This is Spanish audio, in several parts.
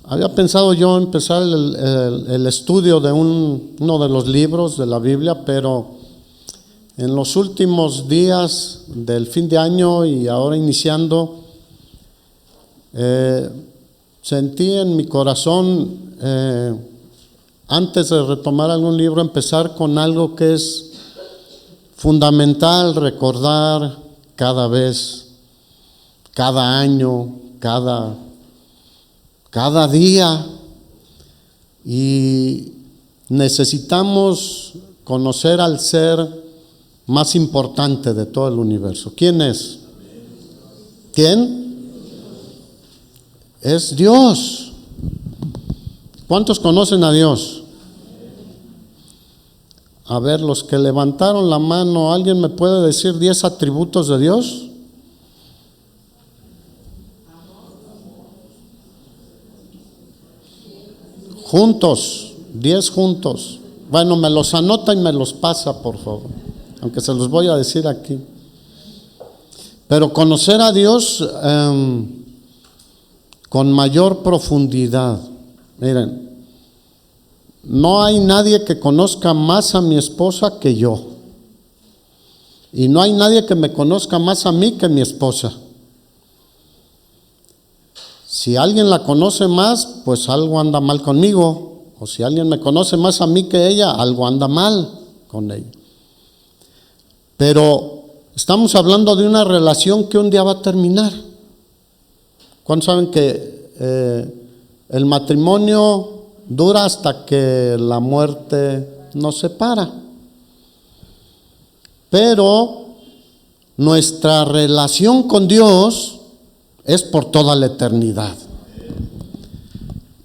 Había pensado yo empezar el estudio de uno de los libros de la Biblia, pero en los últimos días del fin de año y ahora iniciando, sentí en mi corazón, antes de retomar algún libro, empezar con algo que es fundamental recordar cada vez, cada año, cada día, y necesitamos conocer al ser más importante de todo el universo. ¿Quién es? ¿Quién? Es Dios. ¿Cuántos conocen a Dios? A ver, los que levantaron la mano, ¿alguien me puede decir 10 atributos de Dios? Juntos, 10 juntos. Bueno, me los anota y me los pasa, por favor, aunque se los voy a decir aquí. Pero conocer a Dios con mayor profundidad. Miren, no hay nadie que conozca más a mi esposa que yo. Y no hay nadie que me conozca más a mí que mi esposa. Si alguien la conoce más, pues algo anda mal conmigo. O si alguien me conoce más a mí que ella, algo anda mal con ella. Pero estamos hablando de una relación que un día va a terminar. ¿Cuántos saben que el matrimonio dura hasta que la muerte nos separa? Pero nuestra relación con Dios es por toda la eternidad.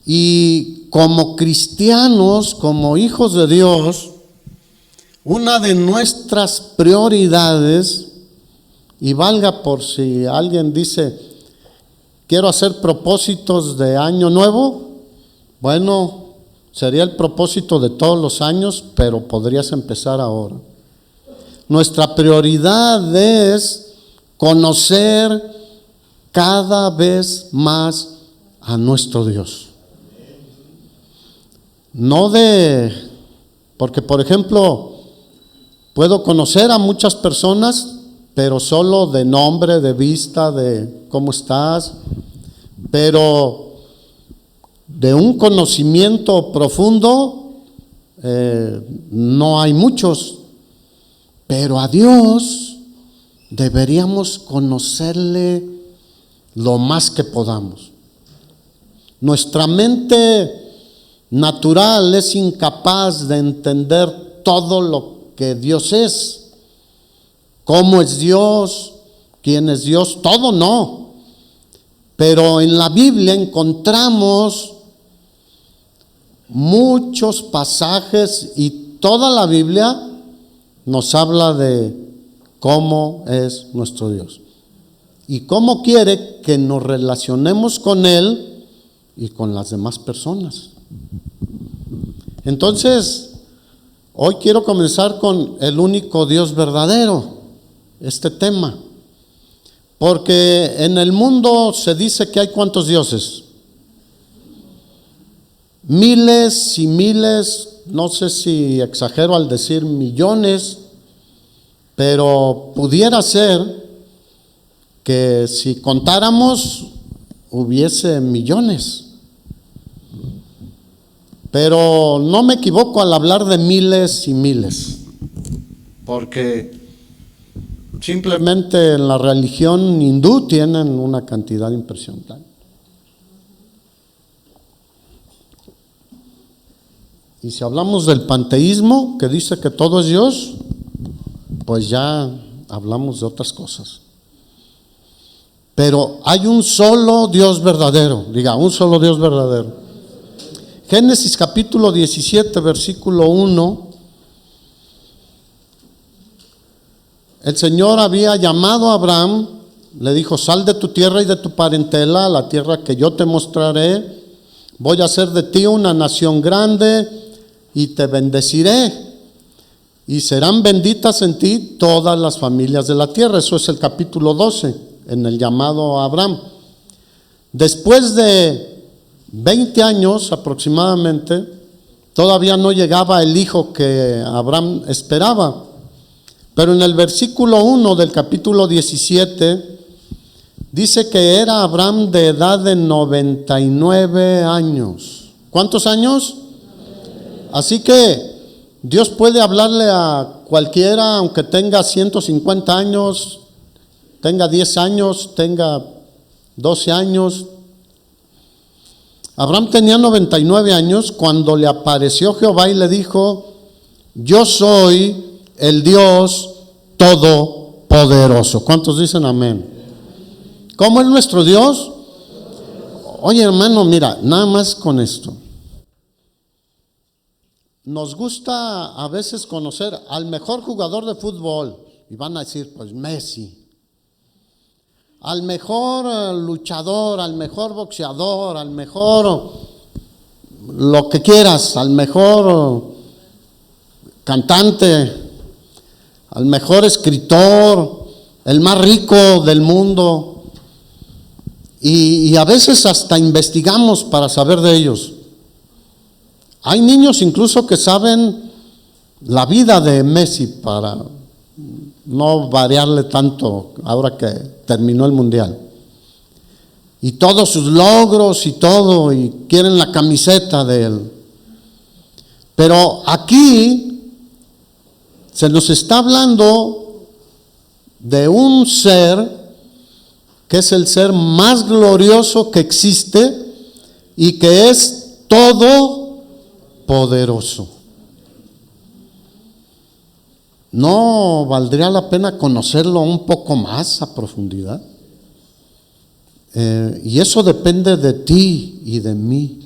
Y como cristianos, como hijos de Dios, una de nuestras prioridades, y valga por si alguien dice, quiero hacer propósitos de año nuevo, bueno, sería el propósito de todos los años, pero podrías empezar ahora. Nuestra prioridad es conocer cada vez más a nuestro Dios. Porque por ejemplo, puedo conocer a muchas personas, pero solo de nombre, de vista, de cómo estás, pero de un conocimiento profundo no hay muchos. Pero a Dios deberíamos conocerle lo más que podamos. Nuestra mente natural es incapaz de entender todo lo que Dios es. ¿Cómo es Dios? ¿Quién es Dios? Todo no. Pero en la Biblia encontramos muchos pasajes y toda la Biblia nos habla de cómo es nuestro Dios y cómo quiere que nos relacionemos con Él y con las demás personas. Entonces, hoy quiero comenzar con el único Dios verdadero, este tema, porque en el mundo se dice que hay ¿cuántos dioses? Miles y miles, no sé si exagero al decir millones, pero pudiera ser que si contáramos hubiese millones. Pero no me equivoco al hablar de miles y miles, porque simplemente en la religión hindú tienen una cantidad impresionante. Y si hablamos del panteísmo, que dice que todo es Dios, pues ya hablamos de otras cosas. Pero hay un solo Dios verdadero, diga, un solo Dios verdadero. Génesis capítulo 17, versículo 1. El Señor había llamado a Abraham, le dijo, sal de tu tierra y de tu parentela a la tierra que yo te mostraré. Voy a hacer de ti una nación grande y te bendeciré. Y serán benditas en ti todas las familias de la tierra. Eso es el capítulo 12, en el llamado a Abraham. Después de 20 años aproximadamente, todavía no llegaba el hijo que Abraham esperaba. Pero en el versículo 1 del capítulo 17, dice que era Abraham de edad de 99 años. ¿Cuántos años? Así que Dios puede hablarle a cualquiera, aunque tenga 150 años, tenga 10 años, tenga 12 años. Abraham tenía 99 años cuando le apareció Jehová y le dijo: yo soy el Dios Todopoderoso. ¿Cuántos dicen amén? ¿Cómo es nuestro Dios? Oye, hermano, mira, nada más con esto. Nos gusta a veces conocer al mejor jugador de fútbol y van a decir, pues Messi. Al mejor luchador, al mejor boxeador, al mejor lo que quieras, al mejor cantante, al mejor escritor, el más rico del mundo. Y a veces hasta investigamos para saber de ellos. Hay niños incluso que saben la vida de Messi para no variarle tanto ahora que terminó el mundial. Y todos sus logros y todo, y quieren la camiseta de él. Pero aquí se nos está hablando de un ser que es el ser más glorioso que existe y que es todopoderoso. ¿No valdría la pena conocerlo un poco más a profundidad? Y eso depende de ti y de mí,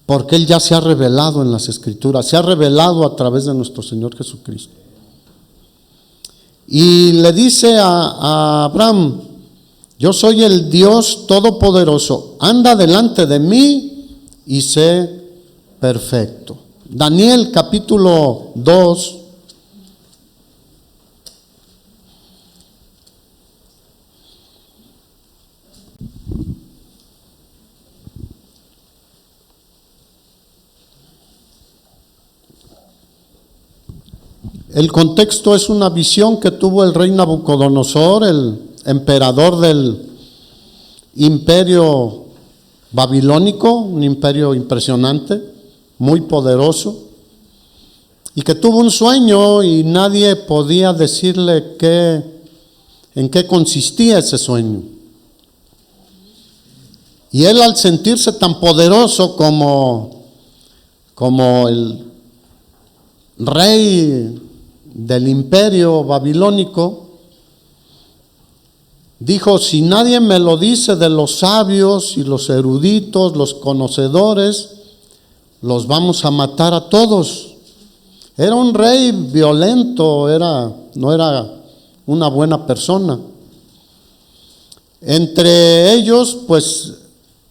porque Él ya se ha revelado en las Escrituras, se ha revelado a través de nuestro Señor Jesucristo. Y le dice a Abraham: yo soy el Dios Todopoderoso, anda delante de mí y sé perfecto. Daniel capítulo 2. El contexto es una visión que tuvo el rey Nabucodonosor, el emperador del imperio babilónico, un imperio impresionante, muy poderoso, y que tuvo un sueño y nadie podía decirle en qué consistía ese sueño. Y él, al sentirse tan poderoso como el rey del imperio babilónico, dijo: si nadie me lo dice de los sabios y los eruditos, los conocedores, los vamos a matar a todos. Era un rey violento, no era una buena persona. Entre ellos, pues,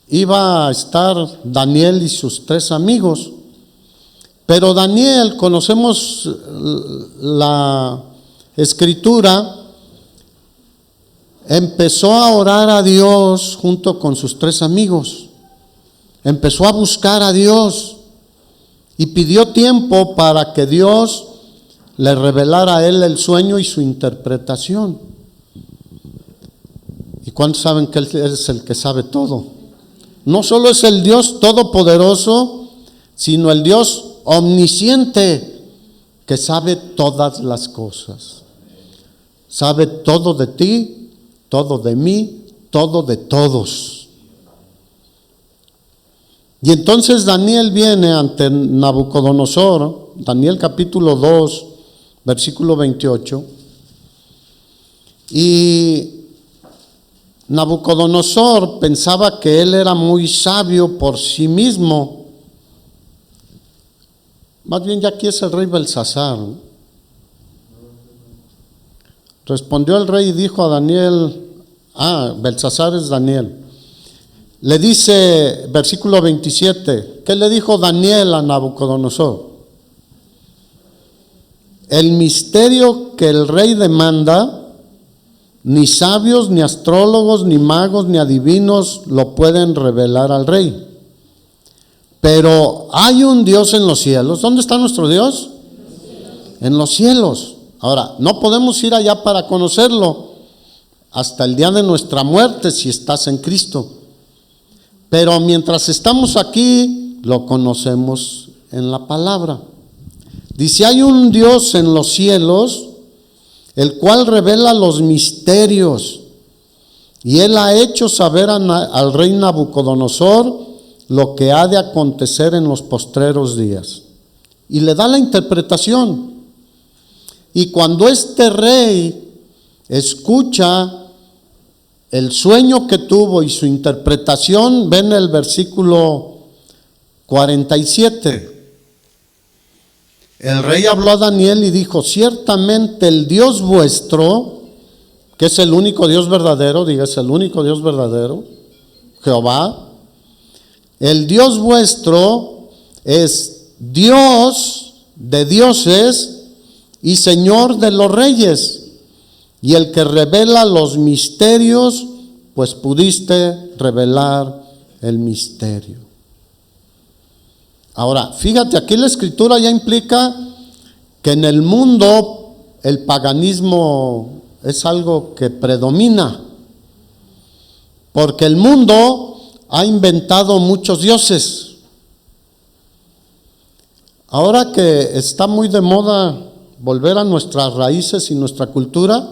iba a estar Daniel y sus 3 amigos. Pero Daniel, conocemos la Escritura, empezó a orar a Dios junto con sus 3 amigos. Empezó a buscar a Dios y pidió tiempo para que Dios le revelara a él el sueño y su interpretación. ¿Y cuántos saben que Él es el que sabe todo? No solo es el Dios todopoderoso, sino el Dios omnisciente, que sabe todas las cosas. Sabe todo de ti, todo de mí, todo de todos. Y entonces Daniel viene ante Nabucodonosor, Daniel capítulo 2, versículo 28, y Nabucodonosor pensaba que él era muy sabio por sí mismo. Más bien, ya aquí es el rey Belsasar. Respondió el rey y dijo a Daniel, Belsasar es Daniel. Le dice, versículo 27, ¿qué le dijo Daniel a Nabucodonosor? El misterio que el rey demanda, Ni sabios, ni astrólogos, ni magos, ni adivinos lo pueden revelar al rey. Pero hay un Dios en los cielos. ¿Dónde está nuestro Dios? En los cielos. Ahora, no podemos ir allá para conocerlo hasta el día de nuestra muerte si estás en Cristo. Pero mientras estamos aquí, lo conocemos en la palabra. Dice, hay un Dios en los cielos, el cual revela los misterios. Y él ha hecho saber al rey Nabucodonosor lo que ha de acontecer en los postreros días. Y le da la interpretación. Y cuando este rey escucha el sueño que tuvo y su interpretación, ven el versículo 47. El rey habló a Daniel y dijo, ciertamente el Dios vuestro, que es el único Dios verdadero, diga, es el único Dios verdadero, Jehová, el Dios vuestro es Dios de dioses y Señor de los reyes, y el que revela los misterios, pues pudiste revelar el misterio. Ahora, fíjate, aquí la escritura ya implica que en el mundo el paganismo es algo que predomina, porque el mundo ha inventado muchos dioses. Ahora que está muy de moda volver a nuestras raíces y nuestra cultura,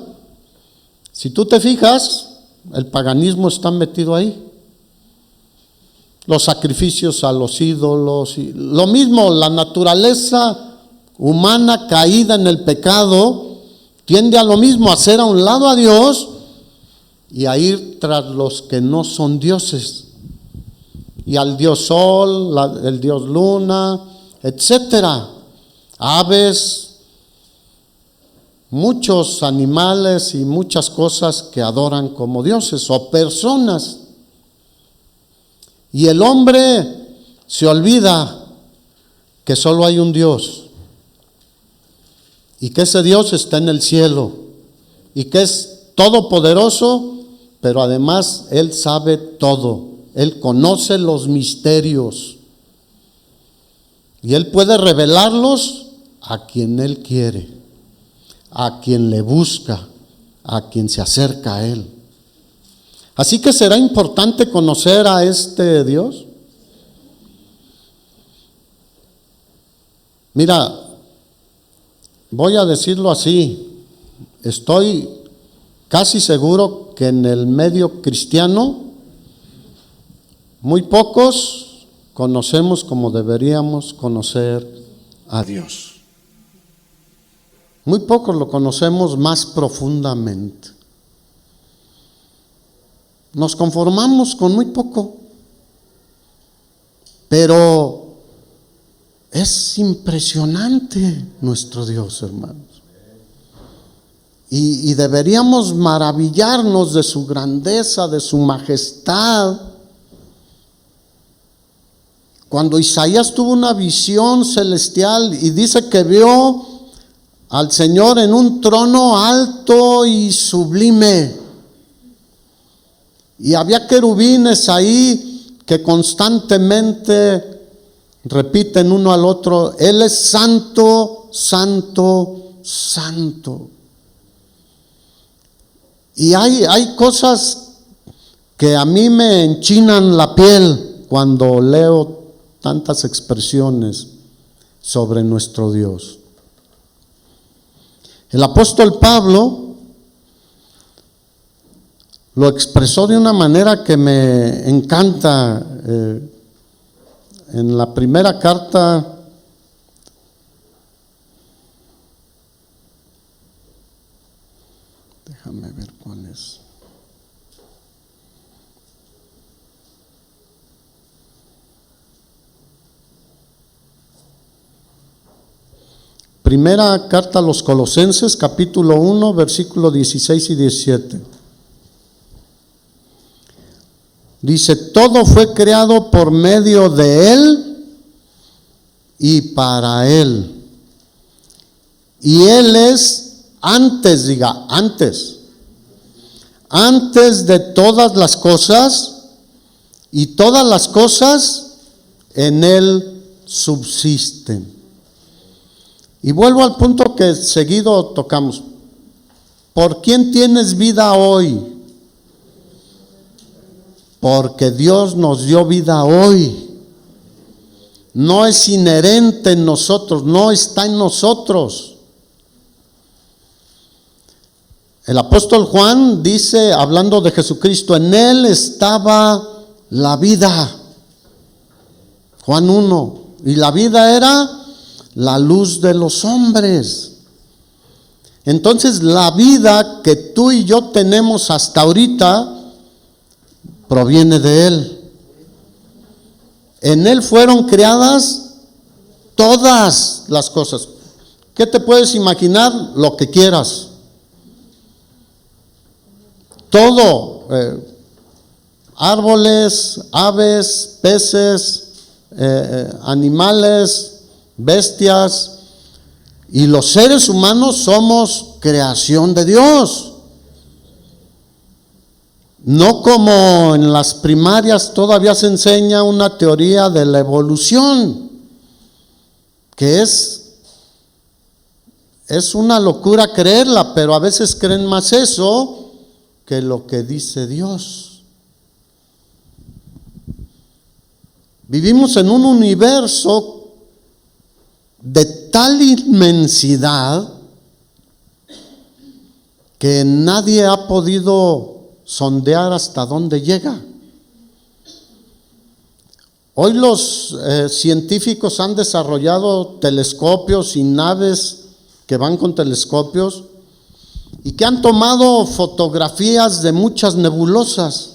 si tú te fijas, el paganismo está metido ahí. Los sacrificios a los ídolos, y lo mismo, la naturaleza humana caída en el pecado tiende a lo mismo, a hacer a un lado a Dios y a ir tras los que no son dioses, y al dios sol, el dios luna, etcétera, aves, muchos animales y muchas cosas que adoran como dioses o personas. Y el hombre se olvida que solo hay un Dios y que ese Dios está en el cielo y que es todopoderoso, pero además Él sabe todo. Él conoce los misterios y Él puede revelarlos a quien Él quiere, a quien le busca, a quien se acerca a Él. Así que será importante conocer a este Dios. Mira, voy a decirlo así, estoy casi seguro que en el medio cristiano muy pocos conocemos como deberíamos conocer a Dios. Muy pocos lo conocemos más profundamente. Nos conformamos con muy poco, pero es impresionante nuestro Dios, hermanos. Y deberíamos maravillarnos de su grandeza, de su majestad. Cuando Isaías tuvo una visión celestial y dice que vio al Señor en un trono alto y sublime, y había querubines ahí que constantemente repiten uno al otro, Él es santo, santo, santo. Y hay cosas que a mí me enchinan la piel cuando leo tantas expresiones sobre nuestro Dios. El apóstol Pablo lo expresó de una manera que me encanta. En la primera carta déjame ver cuál es. Primera carta a los Colosenses, capítulo 1, versículo 16 y 17. Dice, todo fue creado por medio de Él y para Él. Y Él es antes, diga, antes. antes de todas las cosas, y todas las cosas en Él subsisten. Y vuelvo al punto que seguido tocamos. ¿Por quién tienes vida hoy? Porque Dios nos dio vida hoy. No es inherente en nosotros, no está en nosotros. El apóstol Juan dice, hablando de Jesucristo, en Él estaba la vida. Juan 1. Y la vida era la luz de los hombres. Entonces la vida que tú y yo tenemos hasta ahorita proviene de Él. En Él fueron creadas todas las cosas. ¿Qué te puedes imaginar? Lo que quieras. Todo. Árboles, aves, peces, animales, bestias. Y los seres humanos somos creación de Dios. No como en las primarias todavía se enseña una teoría de la evolución, que es una locura creerla, pero a veces creen más eso que lo que dice Dios. Vivimos en un universo de tal inmensidad que nadie ha podido sondear hasta dónde llega. Hoy los científicos han desarrollado telescopios y naves que van con telescopios y que han tomado fotografías de muchas nebulosas.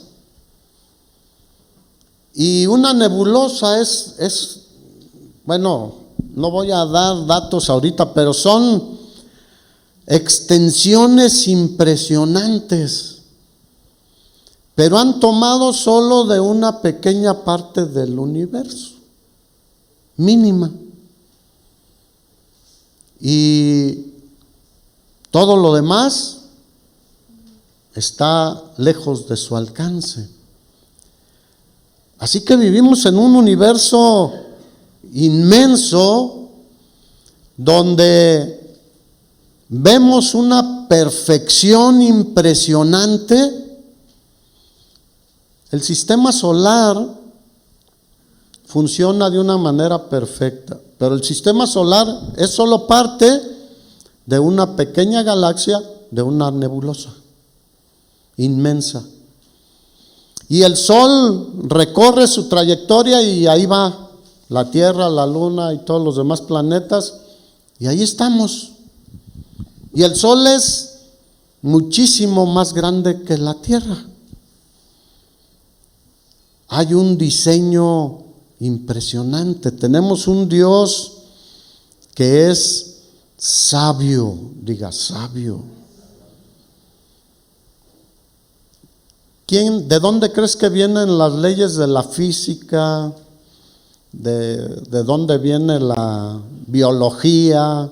Y una nebulosa es bueno, no voy a dar datos ahorita, pero son extensiones impresionantes. Pero han tomado solo de una pequeña parte del universo, mínima. Y todo lo demás está lejos de su alcance. Así que vivimos en un universo inmenso donde vemos una perfección impresionante. El sistema solar funciona de una manera perfecta, pero el sistema solar es solo parte de una pequeña galaxia, de una nebulosa inmensa. Y el Sol recorre su trayectoria y ahí va la Tierra, la Luna y todos los demás planetas, y ahí estamos. Y el Sol es muchísimo más grande que la Tierra. Hay un diseño impresionante. Tenemos un Dios que es sabio, diga sabio. ¿De dónde crees que vienen las leyes de la física? ¿De dónde viene la biología?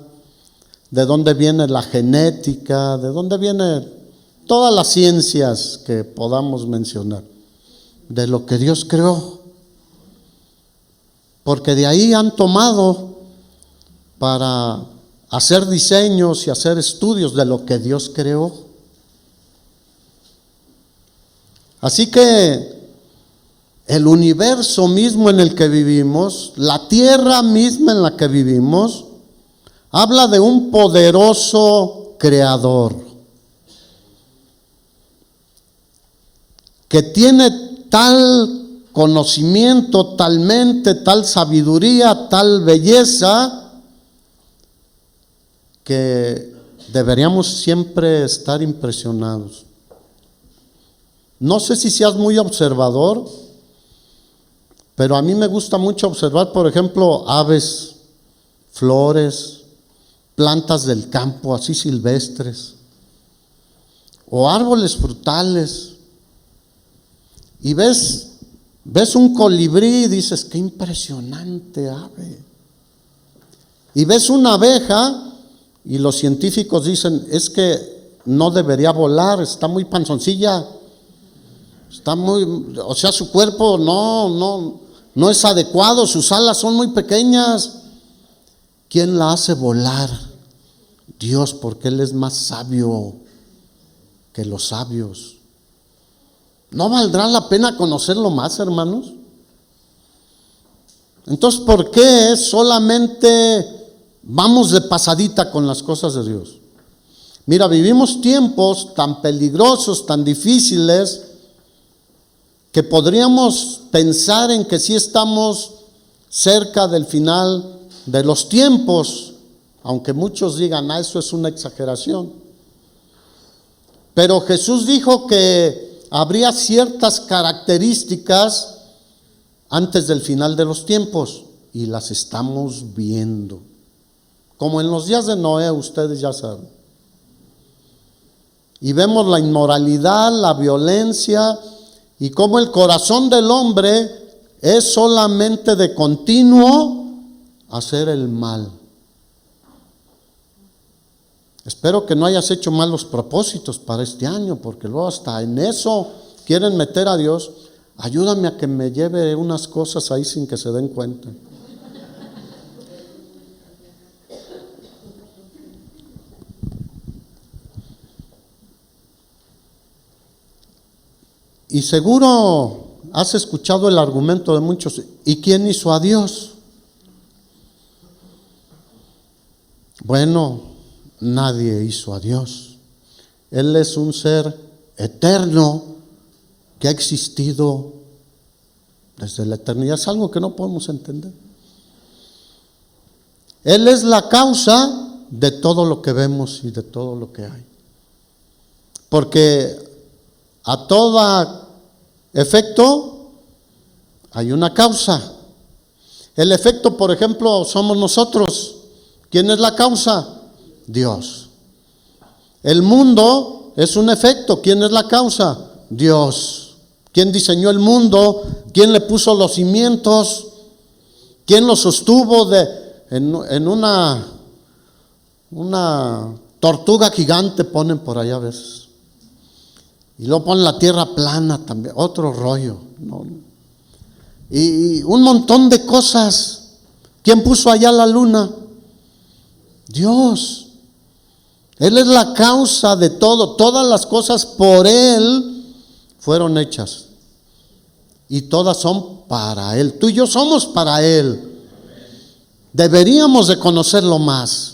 ¿De dónde viene la genética? ¿De dónde vienen todas las ciencias que podamos mencionar? De lo que Dios creó. Porque de ahí han tomado para hacer diseños y hacer estudios de lo que Dios creó. Así que el universo mismo en el que vivimos, la tierra misma en la que vivimos, habla de un poderoso creador que tiene tal conocimiento, tal mente, tal sabiduría, tal belleza, que deberíamos siempre estar impresionados. No sé si seas muy observador, pero a mí me gusta mucho observar, por ejemplo, aves, flores, plantas del campo, así silvestres, o árboles frutales. Y ves un colibrí y dices, qué impresionante ave. Y ves una abeja y los científicos dicen, es que no debería volar, está muy panzoncilla, o sea, su cuerpo no es adecuado, sus alas son muy pequeñas. ¿Quién la hace volar? Dios, porque Él es más sabio que los sabios. ¿No valdrá la pena conocerlo más, hermanos? Entonces, ¿por qué solamente vamos de pasadita con las cosas de Dios? Mira, vivimos tiempos tan peligrosos, tan difíciles, que podríamos pensar en que sí estamos cerca del final de los tiempos, aunque muchos digan, eso es una exageración. Pero Jesús dijo que habría ciertas características antes del final de los tiempos, y las estamos viendo. Como en los días de Noé, ustedes ya saben. Y vemos la inmoralidad, la violencia, y cómo el corazón del hombre es solamente de continuo hacer el mal. Espero que no hayas hecho malos propósitos para este año, porque luego hasta en eso quieren meter a Dios. Ayúdame a que me lleve unas cosas ahí sin que se den cuenta. Y seguro has escuchado el argumento de muchos, ¿y quién hizo a Dios? Bueno, nadie hizo a Dios. Él es un ser eterno que ha existido desde la eternidad. Es algo que no podemos entender. Él es la causa de todo lo que vemos y de todo lo que hay. Porque a todo efecto hay una causa. El efecto, por ejemplo, somos nosotros. ¿Quién es la causa? Dios. El mundo es un efecto. ¿Quién es la causa? Dios. ¿Quién diseñó el mundo? ¿Quién le puso los cimientos? ¿Quién lo sostuvo en una tortuga gigante? Ponen por allá a veces. Y luego ponen la tierra plana también, otro rollo, ¿no? Y un montón de cosas. ¿Quién puso allá la luna? Dios. Él es la causa de todo. Todas las cosas por Él fueron hechas. Y todas son para Él. Tú y yo somos para Él. Deberíamos de conocerlo más.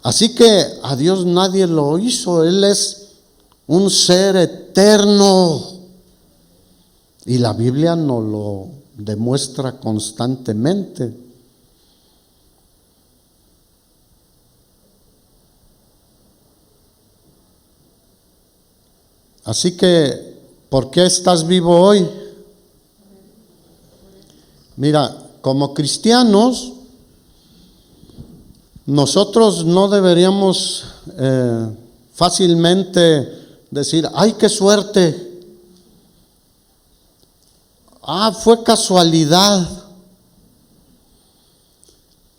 Así que a Dios nadie lo hizo. Él es un ser eterno. Y la Biblia nos lo demuestra constantemente. Así que, ¿por qué estás vivo hoy? Mira, como cristianos, nosotros no deberíamos fácilmente decir, ¡ay, qué suerte! Fue casualidad.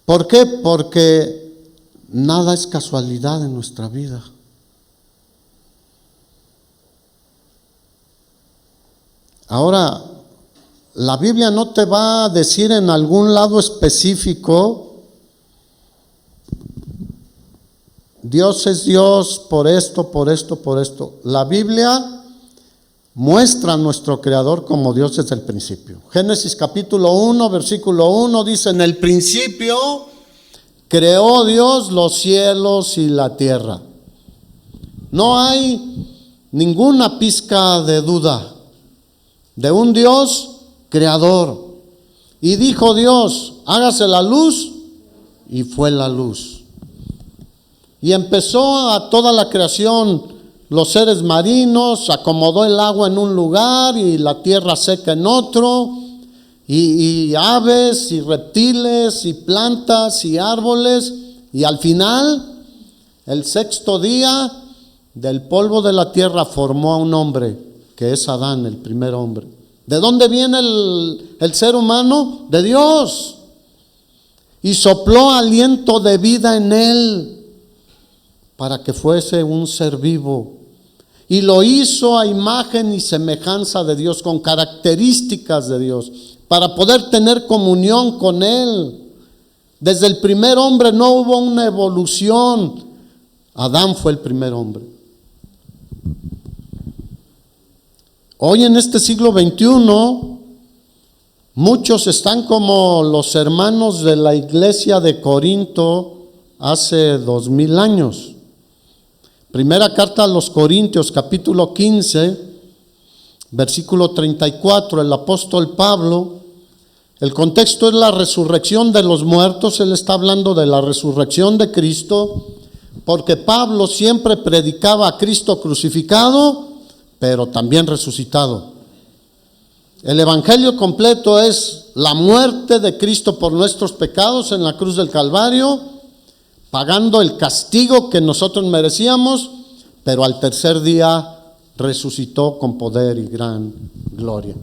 ¿Por qué? Porque nada es casualidad en nuestra vida. Ahora, la Biblia no te va a decir en algún lado específico, Dios es Dios por esto, por esto, por esto. La Biblia muestra a nuestro Creador como Dios desde el principio. Génesis capítulo 1, versículo 1 dice, en el principio creó Dios los cielos y la tierra. No hay ninguna pizca de duda de un Dios creador. Y dijo Dios, hágase la luz, y fue la luz. Y empezó a toda la creación, los seres marinos, acomodó el agua en un lugar y la tierra seca en otro, y aves y reptiles y plantas y árboles, y al final, el sexto día, del polvo de la tierra formó a un hombre, que es Adán, el primer hombre. ¿De dónde viene el ser humano? De Dios. Y sopló aliento de vida en él. para que fuese un ser vivo. Y lo hizo a imagen y semejanza de Dios, con características de Dios, para poder tener comunión con Él. Desde el primer hombre no hubo una evolución. Adán fue el primer hombre. Hoy en este siglo XXI, muchos están como los hermanos de la iglesia de Corinto hace 2000 años. Primera carta a los Corintios, capítulo 15, versículo 34, el apóstol Pablo, el contexto es la resurrección de los muertos. Él está hablando de la resurrección de Cristo, porque Pablo siempre predicaba a Cristo crucificado, pero también resucitado. El evangelio completo es la muerte de Cristo por nuestros pecados en la cruz del Calvario, pagando el castigo que nosotros merecíamos, pero al tercer día resucitó con poder y gran gloria.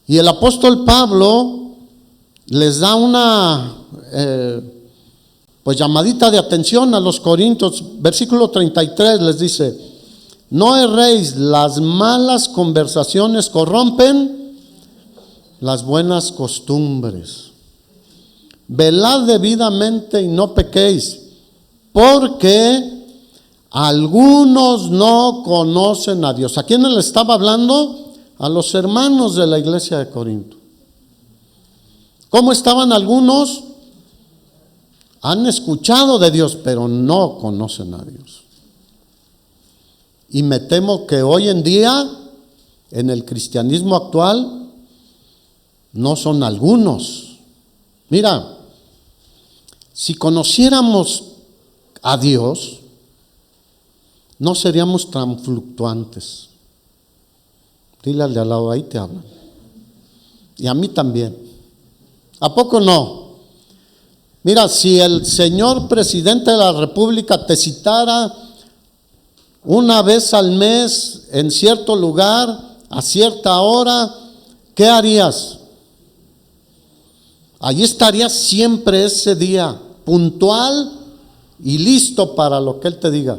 Y el apóstol Pablo les da una llamadita de atención a los corintios. Versículo 33 les dice: no erréis, las malas conversaciones corrompen las buenas costumbres. Velad debidamente y no pequéis, porque algunos no conocen a Dios. ¿A quién le estaba hablando? A los hermanos de la iglesia de Corinto. ¿Cómo estaban algunos? Han escuchado de Dios, pero no conocen a Dios. Y me temo que hoy en día, en el cristianismo actual, no son algunos. Mira, si conociéramos a Dios, no seríamos tan fluctuantes. Dile al de al lado, ahí te hablan. Y a mí también. ¿A poco no? Mira, si el señor presidente de la República te citara una vez al mes en cierto lugar, a cierta hora, ¿qué harías? Allí estarías siempre ese día, puntual y listo para lo que él te diga.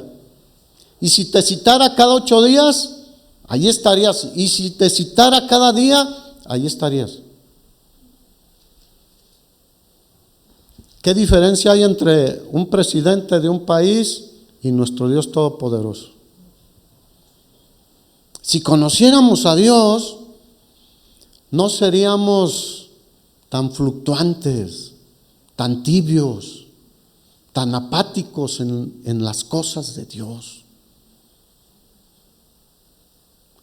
Y si te citara cada 8 días, allí estarías. Y si te citara cada día, allí estarías. ¿Qué diferencia hay entre un presidente de un país y nuestro Dios Todopoderoso? Si conociéramos a Dios, no seríamos tan fluctuantes, tan tibios, tan apáticos en las cosas de Dios.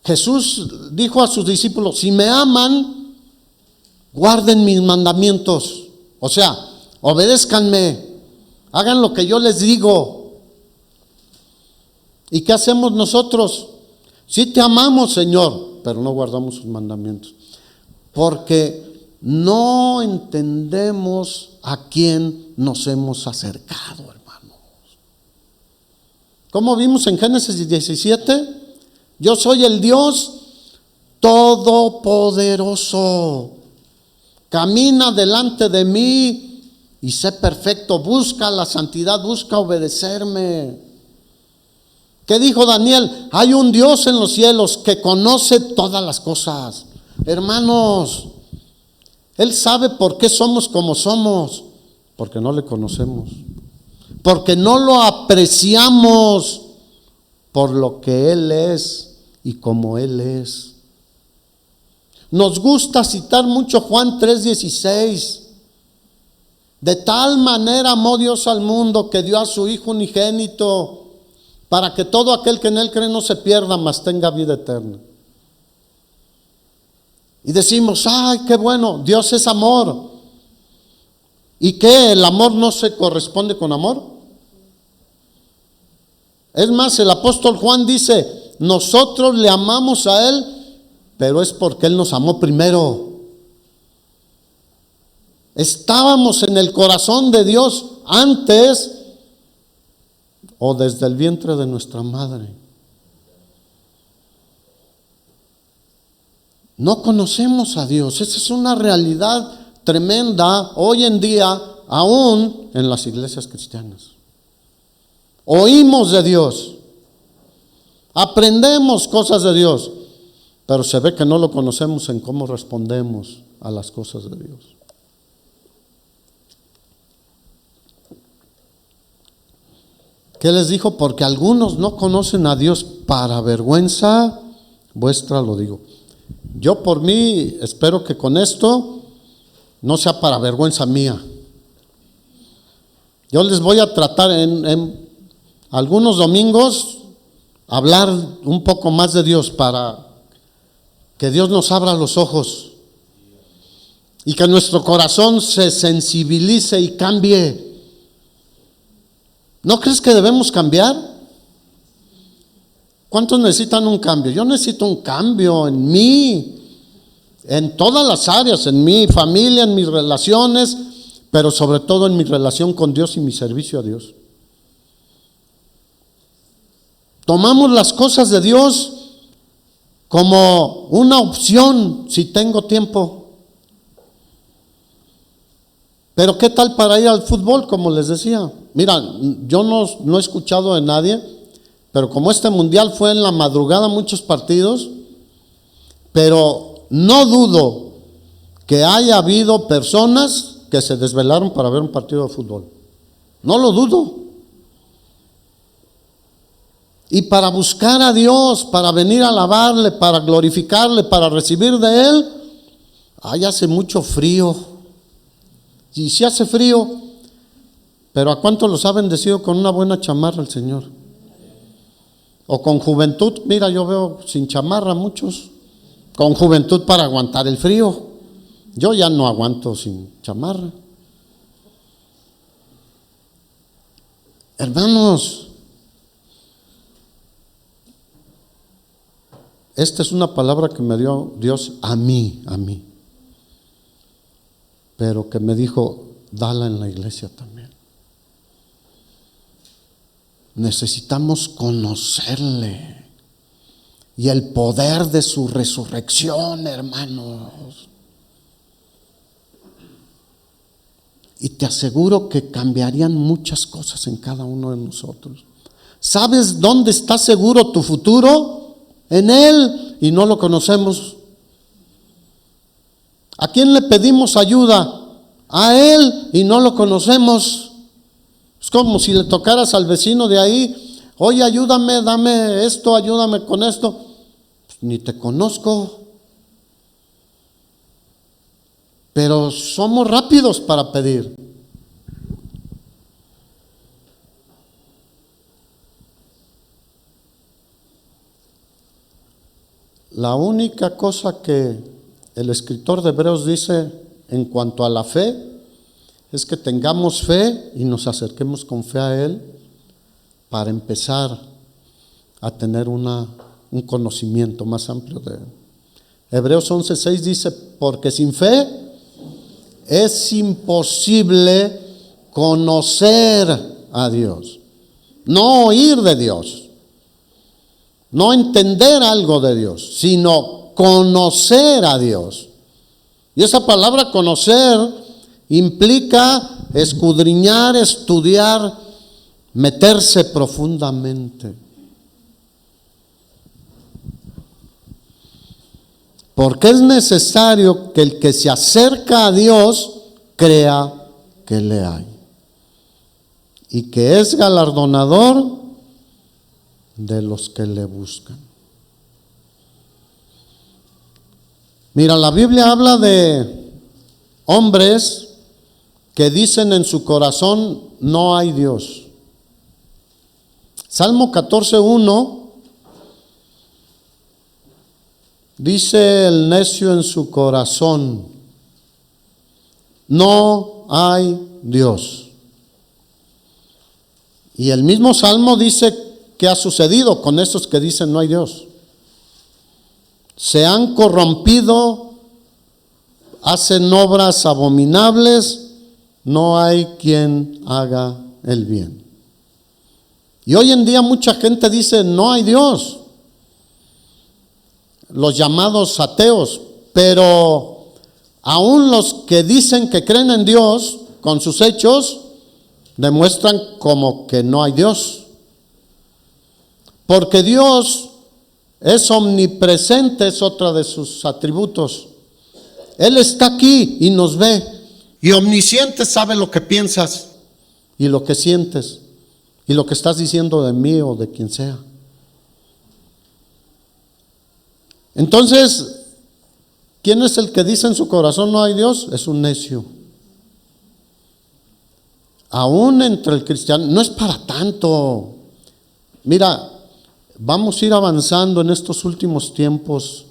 Jesús dijo a sus discípulos: si me aman, guarden mis mandamientos. O sea, obedézcanme, hagan lo que yo les digo. ¿Y qué hacemos nosotros? Sí te amamos, Señor, pero no guardamos sus mandamientos, porque no entendemos a quién nos hemos acercado, hermanos. ¿Cómo vimos en Génesis 17? Yo soy el Dios Todopoderoso. Camina delante de mí y sé perfecto. Busca la santidad, busca obedecerme. ¿Qué dijo Daniel? Hay un Dios en los cielos que conoce todas las cosas. Hermanos, Él sabe por qué somos como somos, porque no le conocemos, porque no lo apreciamos por lo que Él es y como Él es. Nos gusta citar mucho Juan 3:16. De tal manera amó Dios al mundo que dio a su Hijo unigénito, para que todo aquel que en Él cree no se pierda, mas tenga vida eterna. Y decimos: ay, qué bueno, Dios es amor. ¿Y qué? ¿El amor no se corresponde con amor? Es más, el apóstol Juan dice: nosotros le amamos a Él, pero es porque Él nos amó primero. Estábamos en el corazón de Dios antes o desde el vientre de nuestra madre. No conocemos a Dios. Esa es una realidad tremenda hoy en día, aún en las iglesias cristianas. oímos de Dios, aprendemos cosas de Dios, pero se ve que no lo conocemos en cómo respondemos a las cosas de Dios. ¿Qué les dijo? Porque algunos no conocen a Dios, para vergüenza vuestra lo digo. Yo por mí espero que con esto no sea para vergüenza mía. Yo les voy a tratar en algunos domingos hablar un poco más de Dios, para que Dios nos abra los ojos y que nuestro corazón se sensibilice y cambie. ¿No crees que debemos cambiar? ¿Cuántos necesitan un cambio? Yo necesito un cambio en mí, en todas las áreas, en mi familia, en mis relaciones, pero sobre todo en mi relación con Dios y mi servicio a Dios. Tomamos las cosas de Dios como una opción si tengo tiempo. Pero ¿qué tal para ir al fútbol? Como les decía, mira, yo no he escuchado de nadie, pero como este mundial fue en la madrugada, muchos partidos, pero no dudo que haya habido personas que se desvelaron para ver un partido de fútbol. No lo dudo. Y para buscar a Dios, para venir a alabarle, para glorificarle, para recibir de Él, hace mucho frío. Y si hace frío, pero ¿a cuánto los ha bendecido con una buena chamarra el Señor? O con juventud, mira, yo veo sin chamarra muchos, con juventud para aguantar el frío. Yo ya no aguanto sin chamarra. Hermanos, esta es una palabra que me dio Dios a mí, pero que me dijo, dala en la iglesia también. Necesitamos conocerle y el poder de su resurrección, hermanos. Y te aseguro que cambiarían muchas cosas en cada uno de nosotros. ¿Sabes dónde está seguro tu futuro? En Él, y no lo conocemos. ¿A quién le pedimos ayuda? A Él, y no lo conocemos. Es como si le tocaras al vecino de ahí, oye, ayúdame, dame esto, ayúdame con esto. Pues ni te conozco. Pero somos rápidos para pedir. La única cosa que el escritor de Hebreos dice en cuanto a la fe es que tengamos fe y nos acerquemos con fe a Él para empezar a tener un conocimiento más amplio de Él. Hebreos 11:6 dice, porque sin fe es imposible conocer a Dios, no oír de Dios, no entender algo de Dios, sino conocer a Dios. Y esa palabra conocer implica escudriñar, estudiar, meterse profundamente. Porque es necesario que el que se acerca a Dios crea que le hay y que es galardonador de los que le buscan. Mira, la Biblia habla de hombres que dicen en su corazón, no hay Dios. Salmo 14:1 dice el necio en su corazón, no hay Dios. Y el mismo Salmo dice qué ha sucedido con esos que dicen no hay Dios. Se han corrompido, hacen obras abominables, no hay quien haga el bien. Y hoy en día mucha gente dice no hay Dios, los llamados ateos, pero aún los que dicen que creen en Dios, con sus hechos, demuestran como que no hay Dios. Porque Dios es omnipresente, es otra de sus atributos. Él está aquí y nos ve. Y omnisciente, sabe lo que piensas y lo que sientes y lo que estás diciendo de mí o de quien sea. Entonces, ¿quién es el que dice en su corazón no hay Dios? Es un necio. Aún entre el cristiano, no es para tanto. Mira, vamos a ir avanzando en estos últimos tiempos,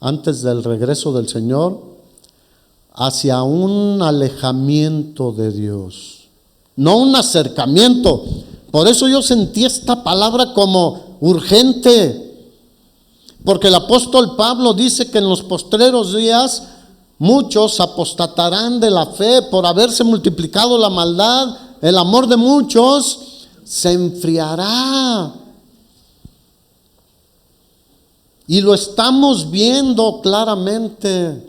antes del regreso del Señor, hacia un alejamiento de Dios, no un acercamiento. Por eso yo sentí esta palabra como urgente, porque el apóstol Pablo dice que en los postreros días muchos apostatarán de la fe por haberse multiplicado la maldad, el amor de muchos se enfriará. Y lo estamos viendo claramente,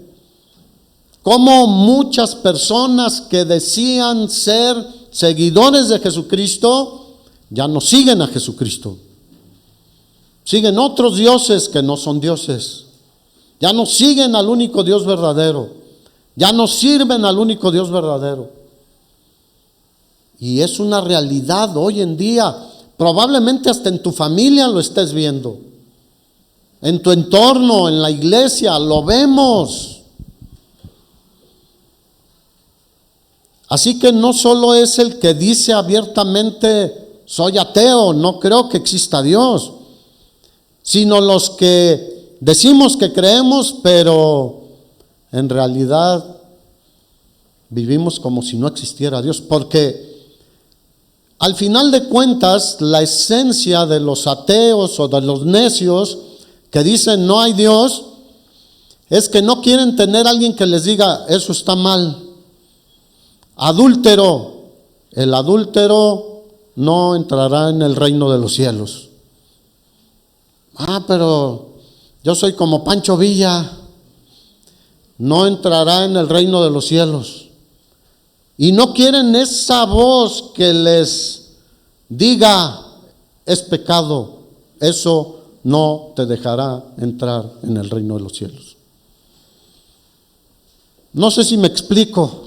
como muchas personas que decían ser seguidores de Jesucristo, ya no siguen a Jesucristo. Siguen otros dioses que no son dioses. Ya no siguen al único Dios verdadero. Ya no sirven al único Dios verdadero. Y es una realidad hoy en día. Probablemente hasta en tu familia lo estés viendo. En tu entorno, en la iglesia, lo vemos. Así que no solo es el que dice abiertamente, soy ateo, no creo que exista Dios, sino los que decimos que creemos, pero en realidad vivimos como si no existiera Dios. Porque al final de cuentas, la esencia de los ateos o de los necios que dicen no hay Dios, es que no quieren tener a alguien que les diga, eso está mal. Adúltero, el adúltero no entrará en el reino de los cielos. Pero yo soy como Pancho Villa, no entrará en el reino de los cielos. Y no quieren esa voz que les diga, es pecado, eso no te dejará entrar en el reino de los cielos. No sé si me explico.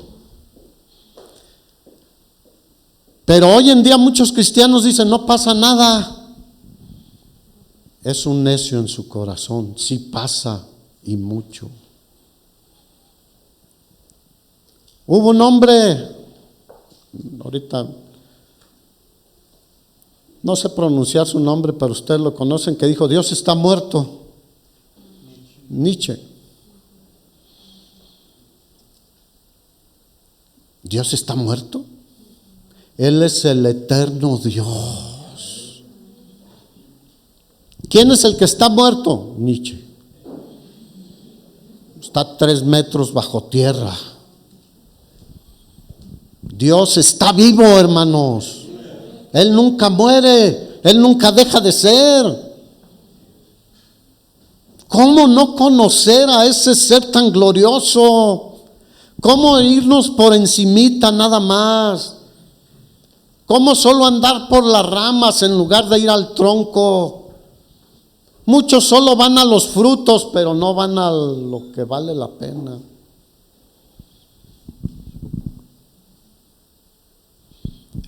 Pero hoy en día muchos cristianos dicen, no pasa nada. Es un necio en su corazón, sí pasa y mucho. Hubo un hombre, ahorita no sé pronunciar su nombre, pero ustedes lo conocen, que dijo, Dios está muerto. Nietzsche. ¿Dios está muerto? Él es el eterno Dios. ¿Quién es el que está muerto? Nietzsche. Está 3 metros bajo tierra. Dios está vivo, hermanos. Él nunca muere, Él nunca deja de ser. ¿Cómo no conocer a ese ser tan glorioso? ¿Cómo irnos por encimita nada más? ¿Cómo solo andar por las ramas en lugar de ir al tronco? Muchos solo van a los frutos, pero no van a lo que vale la pena.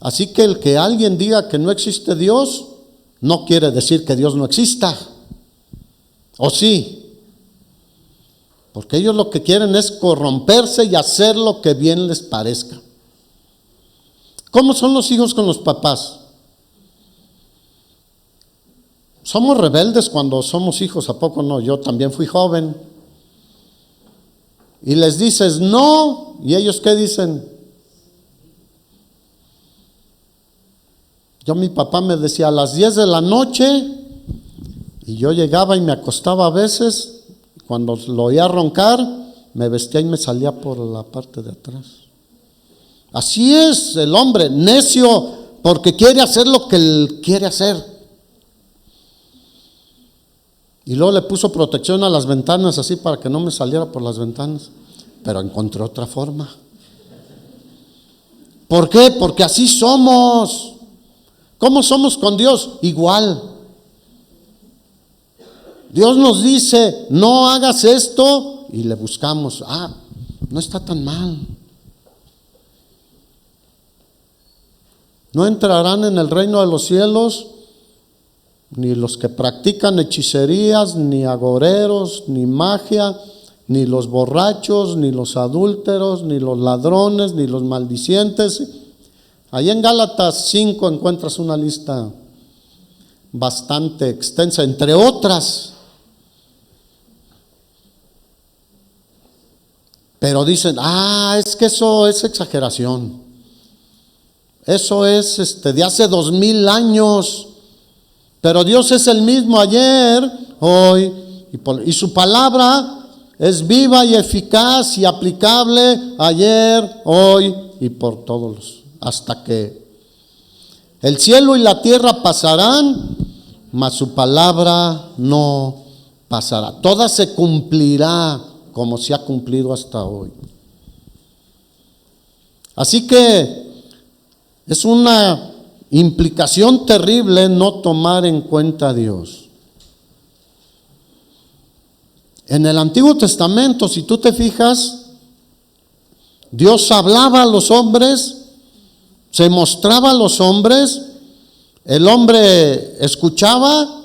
Así que el que alguien diga que no existe Dios, no quiere decir que Dios no exista. ¿O sí? Porque ellos lo que quieren es corromperse y hacer lo que bien les parezca. ¿Cómo son los hijos con los papás? Somos rebeldes cuando somos hijos, ¿a poco no? Yo también fui joven. Y les dices no, ¿y ellos qué dicen? Mi papá me decía a las 10 de la noche, y yo llegaba y me acostaba a veces, cuando lo oía roncar, me vestía y me salía por la parte de atrás. Así es el hombre, necio, porque quiere hacer lo que él quiere hacer. Y luego le puso protección a las ventanas así para que no me saliera por las ventanas, pero encontré otra forma. ¿Por qué? Porque así somos. ¿Cómo somos con Dios? Igual. Dios nos dice, no hagas esto, y le buscamos, no está tan mal. No entrarán en el reino de los cielos ni los que practican hechicerías, ni agoreros, ni magia, ni los borrachos, ni los adúlteros, ni los ladrones, ni los maldicientes. Ahí en Gálatas 5 encuentras una lista bastante extensa, entre otras. Pero dicen, es que eso es exageración. Eso es de hace 2000 años. Pero Dios es el mismo ayer, hoy, y su palabra es viva y eficaz y aplicable ayer, hoy y por todos, hasta que el cielo y la tierra pasarán, mas su palabra no pasará. Toda se cumplirá como se ha cumplido hasta hoy. Así que es una implicación terrible no tomar en cuenta a Dios. En el Antiguo Testamento, si tú te fijas, Dios hablaba a los hombres, se mostraba a los hombres, el hombre escuchaba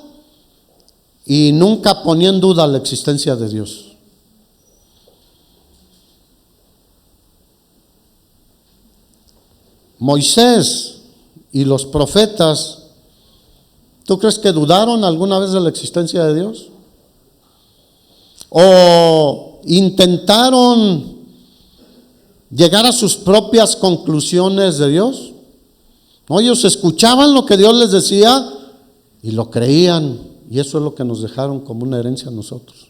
y nunca ponía en duda la existencia de Dios. Moisés y los profetas, ¿tú crees que dudaron alguna vez de la existencia de Dios? ¿O intentaron llegar a sus propias conclusiones de Dios? No, ellos escuchaban lo que Dios les decía y lo creían, y eso es lo que nos dejaron como una herencia a nosotros.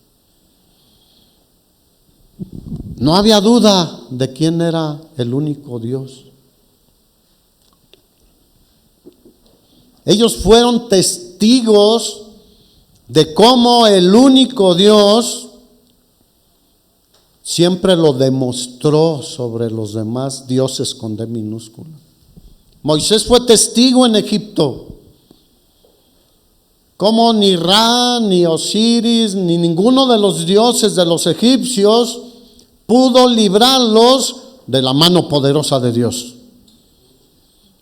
No había duda de quién era el único Dios. Ellos fueron testigos de cómo el único Dios siempre lo demostró sobre los demás dioses con D minúscula. Moisés fue testigo en Egipto, como ni Ra, ni Osiris, ni ninguno de los dioses de los egipcios pudo librarlos de la mano poderosa de Dios.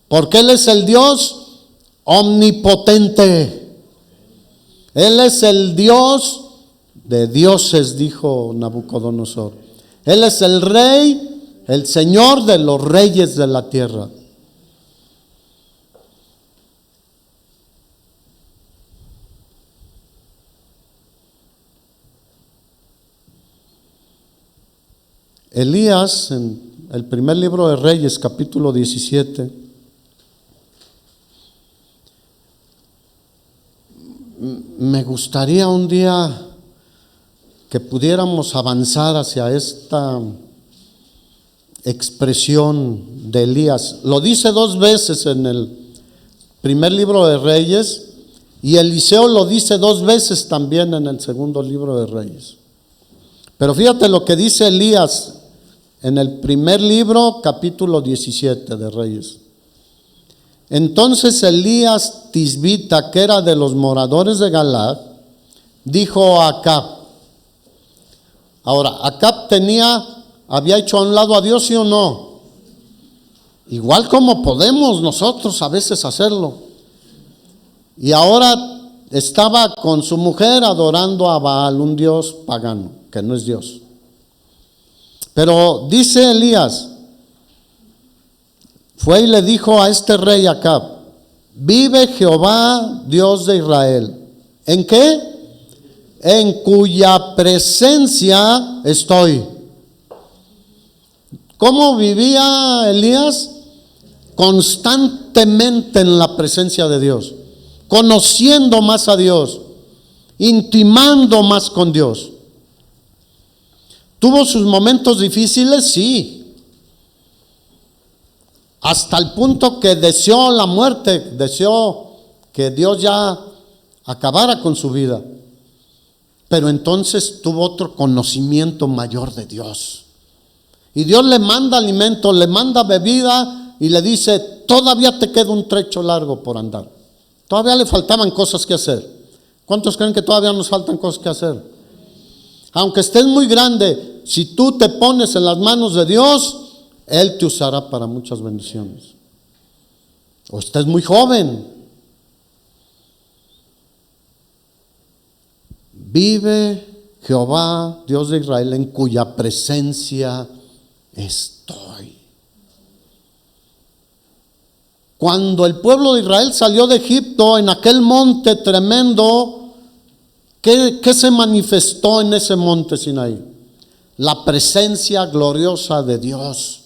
Porque Él es el Dios omnipotente. Él es el Dios de dioses, dijo Nabucodonosor. Él es el Rey, el Señor de los reyes de la tierra. Elías, en el primer libro de Reyes, capítulo 17, me gustaría un día que pudiéramos avanzar hacia esta expresión de Elías. Lo dice 2 veces en el primer libro de Reyes, y Eliseo lo dice 2 veces también en el segundo libro de Reyes. Pero fíjate lo que dice Elías en el primer libro, capítulo 17 de Reyes. Entonces Elías Tisbita, que era de los moradores de Galaad, dijo a Acab. Ahora, Acab había hecho a un lado a Dios, ¿sí o no? Igual como podemos nosotros a veces hacerlo. Y ahora estaba con su mujer adorando a Baal, un dios pagano, que no es Dios. Pero dice Elías, fue y le dijo a este rey Acab: vive Jehová, Dios de Israel. ¿En qué? En cuya presencia estoy. ¿Cómo vivía Elías? Constantemente en la presencia de Dios, conociendo más a Dios, intimando más con Dios. ¿Tuvo sus momentos difíciles? Sí. Hasta el punto que deseó la muerte, deseó que Dios ya acabara con su vida. Pero entonces tuvo otro conocimiento mayor de Dios. Y Dios le manda alimento, le manda bebida y le dice: todavía te queda un trecho largo por andar. Todavía le faltaban cosas que hacer. ¿Cuántos creen que todavía nos faltan cosas que hacer? Aunque estés muy grande, si tú te pones en las manos de Dios, Él te usará para muchas bendiciones. O estés muy joven. Vive Jehová, Dios de Israel, en cuya presencia estoy. Cuando el pueblo de Israel salió de Egipto, en aquel monte tremendo, ¿qué se manifestó en ese monte Sinaí? La presencia gloriosa de Dios.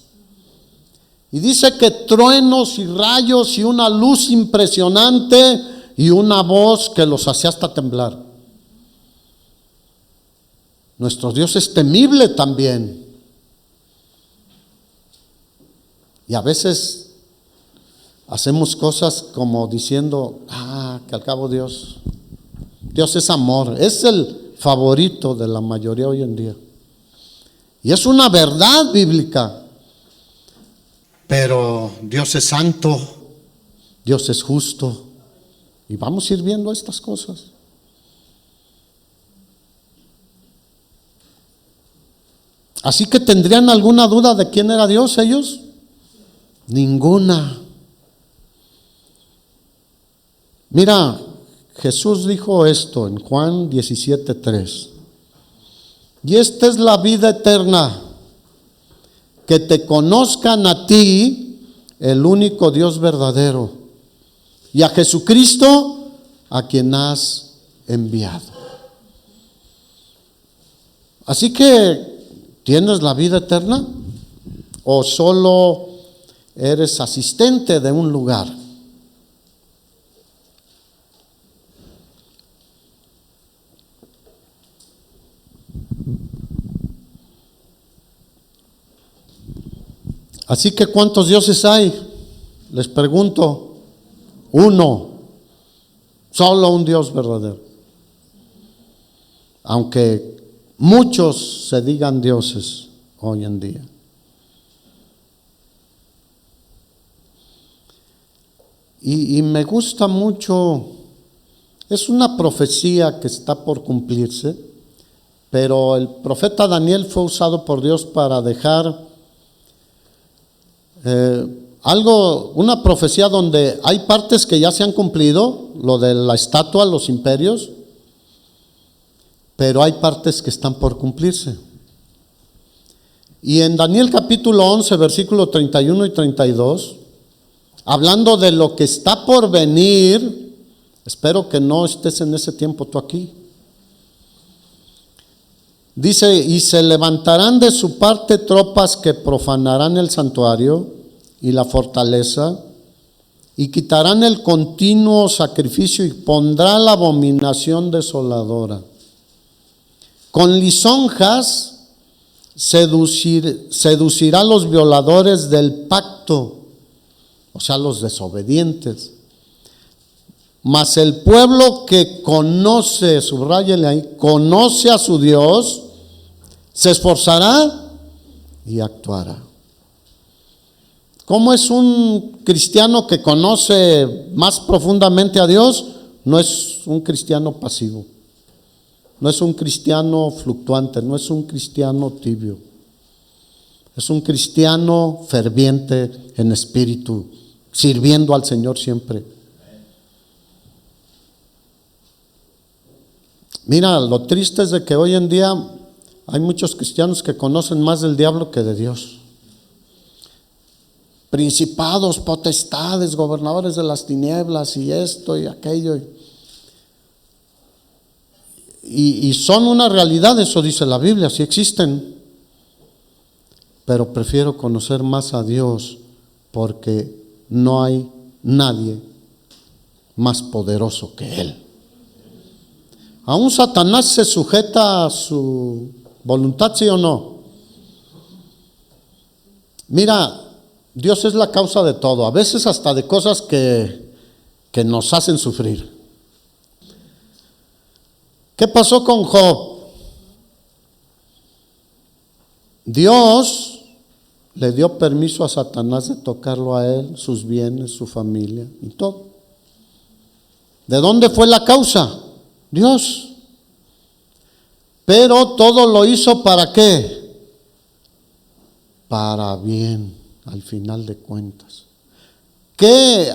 Y dice que truenos y rayos y una luz impresionante y una voz que los hacía hasta temblar. Nuestro Dios es temible también. Y a veces hacemos cosas como diciendo, que al cabo Dios es amor. Es el favorito de la mayoría hoy en día. Y es una verdad bíblica. Pero Dios es santo, Dios es justo. Y vamos a ir viendo estas cosas. Así que ¿tendrían alguna duda de quién era Dios ellos? Ninguna. Mira, Jesús dijo esto en Juan 17:3. Y esta es la vida eterna, que te conozcan a ti, el único Dios verdadero, y a Jesucristo, a quien has enviado. Así que, ¿tienes la vida eterna? ¿O solo eres asistente de un lugar? Así que ¿cuántos dioses hay? Les pregunto. Uno. Solo un Dios verdadero. Aunque muchos se digan dioses hoy en día. Y me gusta mucho, es una profecía que está por cumplirse, pero el profeta Daniel fue usado por Dios para dejar una profecía donde hay partes que ya se han cumplido, lo de la estatua, los imperios, pero hay partes que están por cumplirse. Y en Daniel capítulo 11, versículos 31 y 32, hablando de lo que está por venir, espero que no estés en ese tiempo tú aquí. Dice, y se levantarán de su parte tropas que profanarán el santuario y la fortaleza, y quitarán el continuo sacrificio y pondrá la abominación desoladora. Con lisonjas seducirá a los violadores del pacto, o sea, los desobedientes. Mas el pueblo que conoce, subráyele ahí, conoce a su Dios, se esforzará y actuará. ¿Cómo es un cristiano que conoce más profundamente a Dios? No es un cristiano pasivo, no es un cristiano fluctuante, no es un cristiano tibio. Es un cristiano ferviente en espíritu, sirviendo al Señor siempre. Mira, lo triste es de que hoy en día hay muchos cristianos que conocen más del diablo que de Dios. Principados, potestades, gobernadores de las tinieblas y esto y aquello. Y son una realidad, eso dice la Biblia, sí existen. Pero prefiero conocer más a Dios porque no hay nadie más poderoso que Él. ¿Aún Satanás se sujeta a su voluntad, sí o no? Mira, Dios es la causa de todo, a veces hasta de cosas que nos hacen sufrir. ¿Qué pasó con Job? Dios le dio permiso a Satanás de tocarlo a él, sus bienes, su familia y todo. ¿De dónde fue la causa? Dios. Pero todo lo hizo ¿para qué? Para bien, al final de cuentas.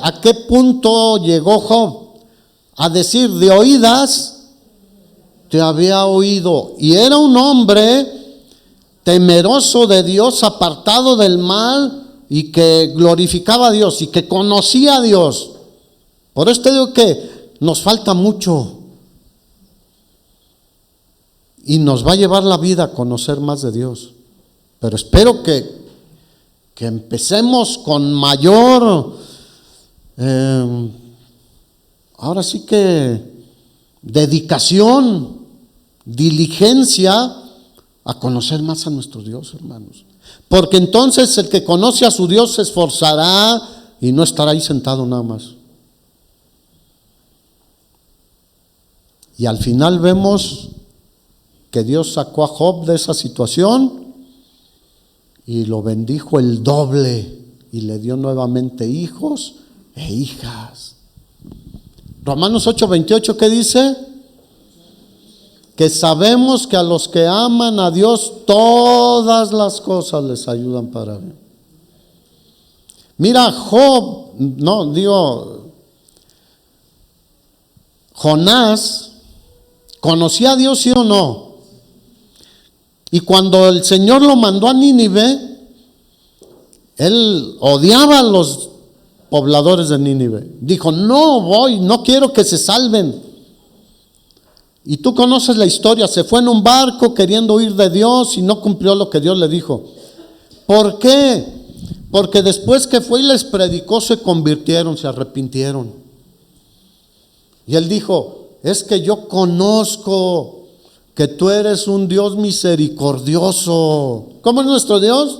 ¿A qué punto llegó Job? A decir, de oídas te había oído. Y era un hombre temeroso de Dios, apartado del mal y que glorificaba a Dios y que conocía a Dios. Por eso te digo que nos falta mucho. Y nos va a llevar la vida a conocer más de Dios. Pero espero que empecemos con mayor, ahora sí que dedicación, diligencia a conocer más a nuestro Dios, hermanos. Porque entonces el que conoce a su Dios se esforzará y no estará ahí sentado nada más. Y al final vemos que Dios sacó a Job de esa situación y lo bendijo el doble y le dio nuevamente hijos e hijas. Romanos 8:28, ¿qué dice? Que sabemos que a los que aman a Dios todas las cosas les ayudan para bien. Mira, Jonás, ¿conocía a Dios, sí o no? Y cuando el Señor lo mandó a Nínive, él odiaba a los pobladores de Nínive. Dijo, no quiero que se salven. Y tú conoces la historia, se fue en un barco queriendo huir de Dios y no cumplió lo que Dios le dijo. ¿Por qué? Porque después que fue y les predicó, se convirtieron, se arrepintieron. Y él dijo, es que yo conozco que tú eres un Dios misericordioso. ¿Cómo es nuestro Dios?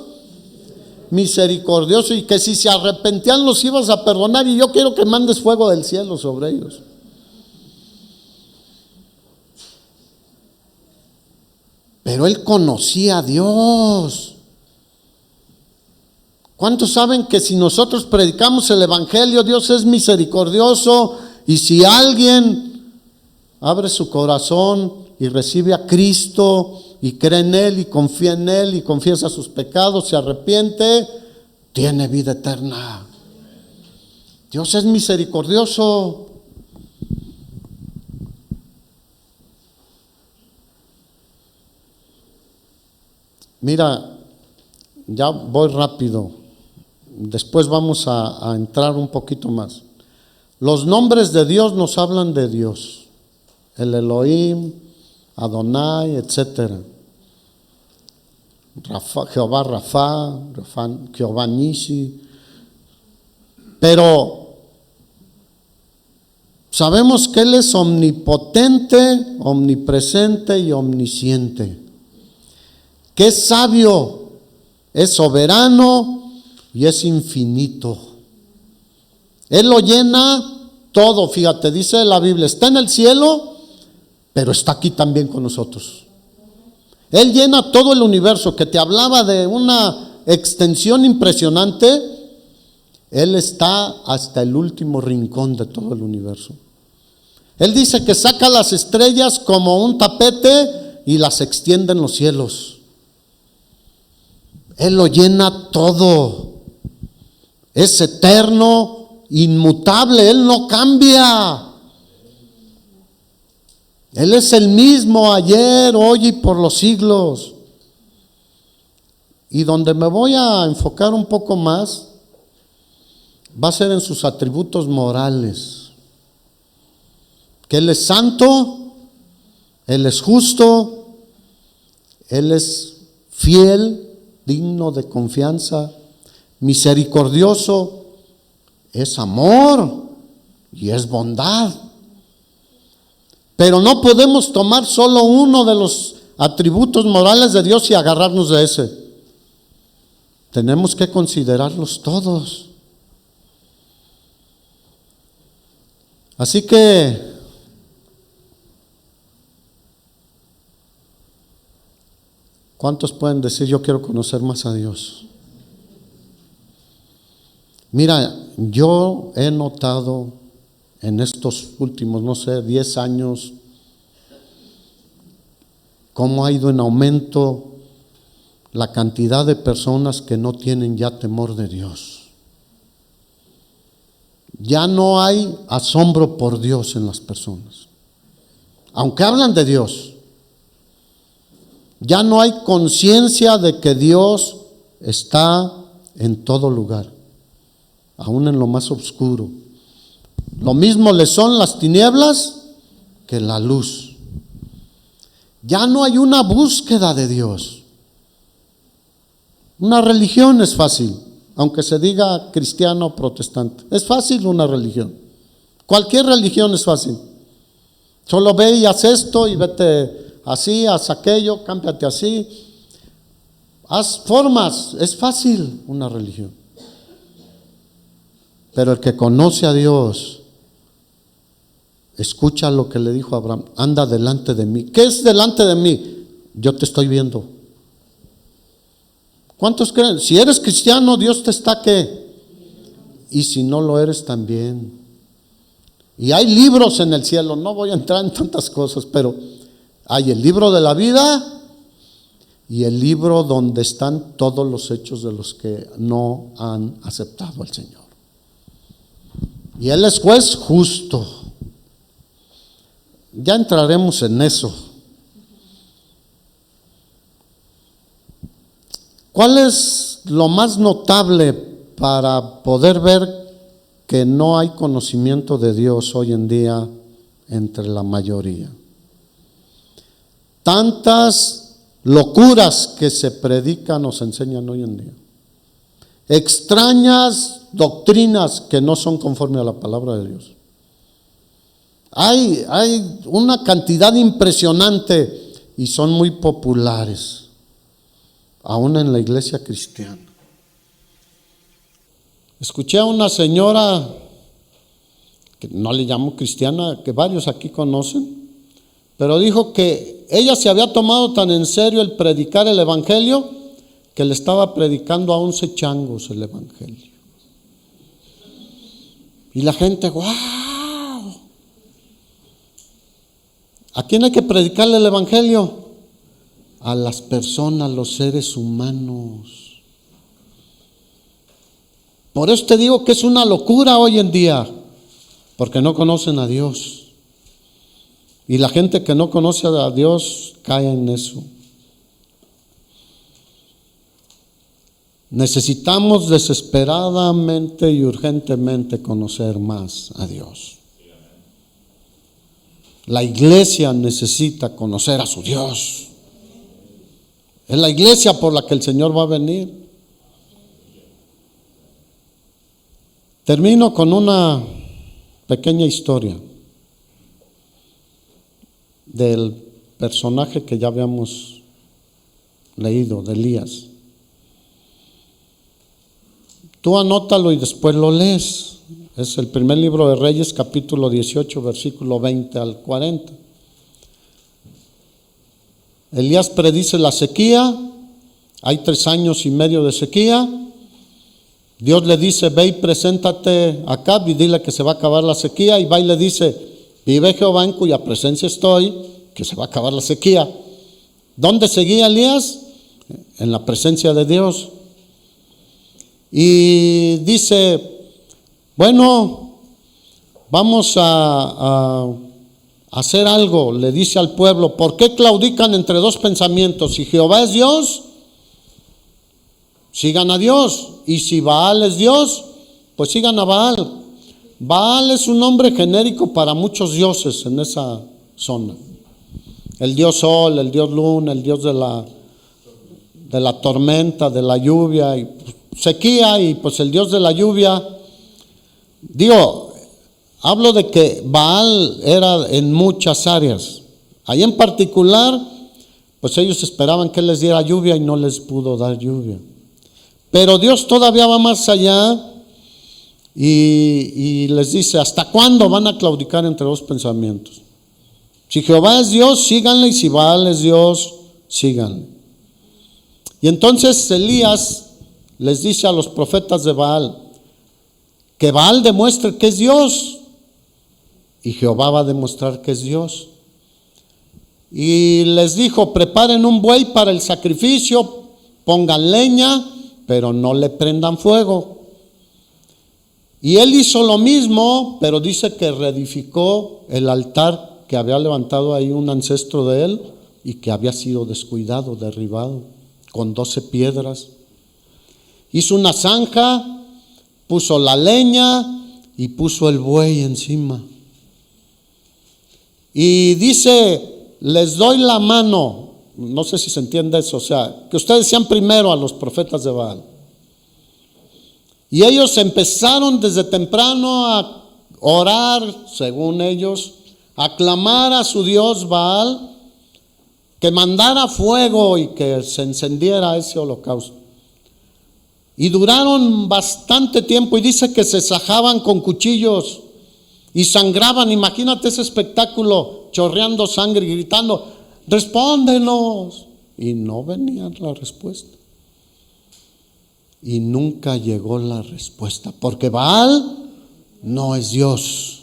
Misericordioso, y que si se arrepentían los ibas a perdonar, y yo quiero que mandes fuego del cielo sobre ellos. Pero él conocía a Dios. ¿Cuántos saben que si nosotros predicamos el evangelio, Dios es misericordioso? Y si alguien abre su corazón y recibe a Cristo y cree en Él y confía en Él y confiesa sus pecados, se arrepiente, tiene vida eterna. Dios es misericordioso. Mira, ya voy rápido, después vamos a entrar un poquito más. Los nombres de Dios nos hablan de Dios, el Elohim, Adonai, etcétera. Jehová Rafa, Jehová Nisi. Pero sabemos que Él es omnipotente, omnipresente y omnisciente. Que es sabio, es soberano y es infinito. Él lo llena todo, fíjate, dice la Biblia, está en el cielo, pero está aquí también con nosotros. Él llena todo el universo, que te hablaba de una extensión impresionante. Él está hasta el último rincón de todo el universo. Él dice que saca las estrellas como un tapete y las extiende en los cielos. Él lo llena todo. Es eterno, inmutable, Él no cambia. Él es el mismo ayer, hoy y por los siglos. Y donde me voy a enfocar un poco más va a ser en sus atributos morales. Que Él es santo, Él es justo, Él es fiel, digno de confianza, misericordioso, es amor y es bondad. Pero no podemos tomar solo uno de los atributos morales de Dios y agarrarnos de ese. Tenemos que considerarlos todos. Así que ¿cuántos pueden decir yo quiero conocer más a Dios? Mira, yo he notado en estos últimos, 10 años, cómo ha ido en aumento la cantidad de personas que no tienen ya temor de Dios. Ya no hay asombro por Dios en las personas, aunque hablan de Dios. Ya no hay conciencia de que Dios está en todo lugar, aún en lo más oscuro. Lo mismo le son las tinieblas que la luz. Ya no hay una búsqueda de Dios. Una religión es fácil, aunque se diga cristiano o protestante. Es fácil una religión. Cualquier religión es fácil. Solo ve y haz esto y vete así, haz aquello, cámbiate así. Haz formas, es fácil una religión. Pero el que conoce a Dios, escucha lo que le dijo a Abraham: anda delante de mí. ¿Qué es delante de mí? Yo te estoy viendo. ¿Cuántos creen? Si eres cristiano, Dios te está ¿qué? Y si no lo eres también. Y hay libros en el cielo, no voy a entrar en tantas cosas, pero hay el libro de la vida y el libro donde están todos los hechos de los que no han aceptado al Señor. Y Él es juez justo. Ya entraremos en eso. ¿Cuál es lo más notable para poder ver que no hay conocimiento de Dios hoy en día entre la mayoría? Tantas locuras que se predican o se enseñan hoy en día. Extrañas doctrinas que no son conforme a la palabra de Dios. Hay una cantidad impresionante y son muy populares, aún en la iglesia cristiana. Escuché a una señora, que no le llamo cristiana, que varios aquí conocen, pero dijo que ella se había tomado tan en serio el predicar el evangelio que le estaba predicando a 11 changos el evangelio. Y la gente, ¡wow! ¿A quién hay que predicarle el evangelio? A las personas, los seres humanos. Por eso te digo que es una locura hoy en día, porque no conocen a Dios. Y la gente que no conoce a Dios cae en eso. Necesitamos desesperadamente y urgentemente conocer más a Dios. La iglesia necesita conocer a su Dios. Es la iglesia por la que el Señor va a venir. Termino con una pequeña historia del personaje que ya habíamos leído, de Elías. Tú anótalo y después lo lees. Es el primer libro de Reyes, capítulo 18, versículo 20 al 40. Elías predice la sequía. Hay 3 años y medio de sequía. Dios le dice: ve y preséntate acá y dile que se va a acabar la sequía. Y va y le dice: vive Jehová en cuya presencia estoy, que se va a acabar la sequía. ¿Dónde seguía Elías? En la presencia de Dios. Y dice: bueno, vamos a hacer algo. Le dice al pueblo: ¿por qué claudican entre 2 pensamientos? Si Jehová es Dios, sigan a Dios. Y si Baal es Dios, pues sigan a Baal. Baal es un nombre genérico para muchos dioses en esa zona. El dios sol, el dios luna, el dios de la tormenta, de la lluvia y sequía, y pues el dios de la lluvia. Digo, hablo de que Baal era en muchas áreas. Ahí en particular, pues ellos esperaban que les diera lluvia y no les pudo dar lluvia. Pero Dios todavía va más allá y les dice: ¿hasta cuándo van a claudicar entre 2 pensamientos? Si Jehová es Dios, síganle, y si Baal es Dios, síganle. Y entonces Elías les dice a los profetas de Baal que Baal demuestre que es Dios, y Jehová va a demostrar que es Dios. y les dijo: preparen un buey para el sacrificio, pongan leña, pero no le prendan fuego. Y él hizo lo mismo, pero dice que reedificó el altar que había levantado ahí un ancestro de él y que había sido descuidado, derribado, con 12 piedras. Hizo una zanja, puso la leña y puso el buey encima. Y dice: les doy la mano. No sé si se entiende eso, o sea, que ustedes sean primero a los profetas de Baal. Y ellos empezaron desde temprano a orar, según ellos, a clamar a su Dios Baal, que mandara fuego y que se encendiera ese holocausto. Y duraron bastante tiempo, y dice que se sajaban con cuchillos y sangraban. Imagínate ese espectáculo, chorreando sangre y gritando: respóndenos. Y no venía la respuesta. Y nunca llegó la respuesta, porque Baal no es Dios.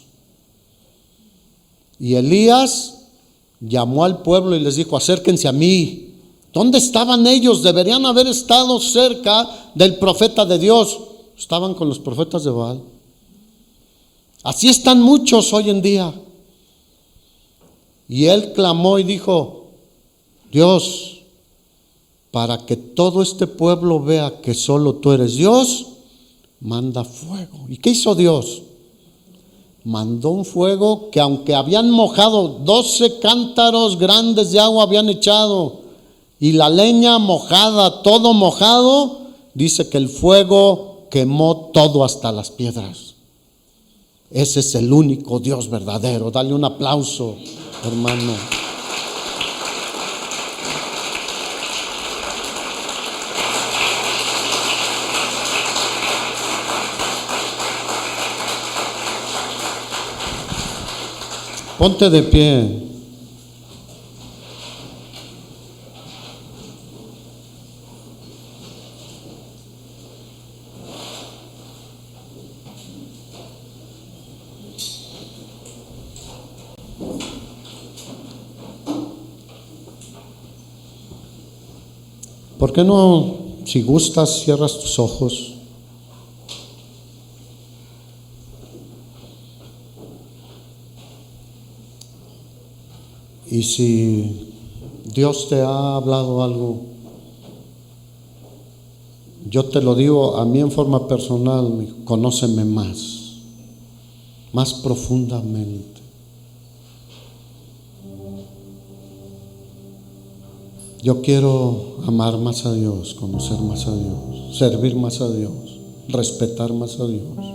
Y Elías llamó al pueblo y les dijo: acérquense a mí. ¿Dónde estaban ellos? Deberían haber estado cerca del profeta de Dios. Estaban con los profetas de Baal. Así están muchos hoy en día. Y él clamó y dijo: Dios, para que todo este pueblo vea que solo tú eres Dios, manda fuego. ¿Y qué hizo Dios? Mandó un fuego que, aunque habían mojado 12 cántaros grandes de agua, habían echado, y la leña mojada, todo mojado, dice que el fuego quemó todo hasta las piedras. Ese es el único Dios verdadero. Dale un aplauso, hermano. Ponte de pie. ¿Por qué no, si gustas, cierras tus ojos? Y si Dios te ha hablado algo, yo te lo digo a mí en forma personal: conóceme más profundamente. Yo quiero amar más a Dios, conocer más a Dios, servir más a Dios, respetar más a Dios.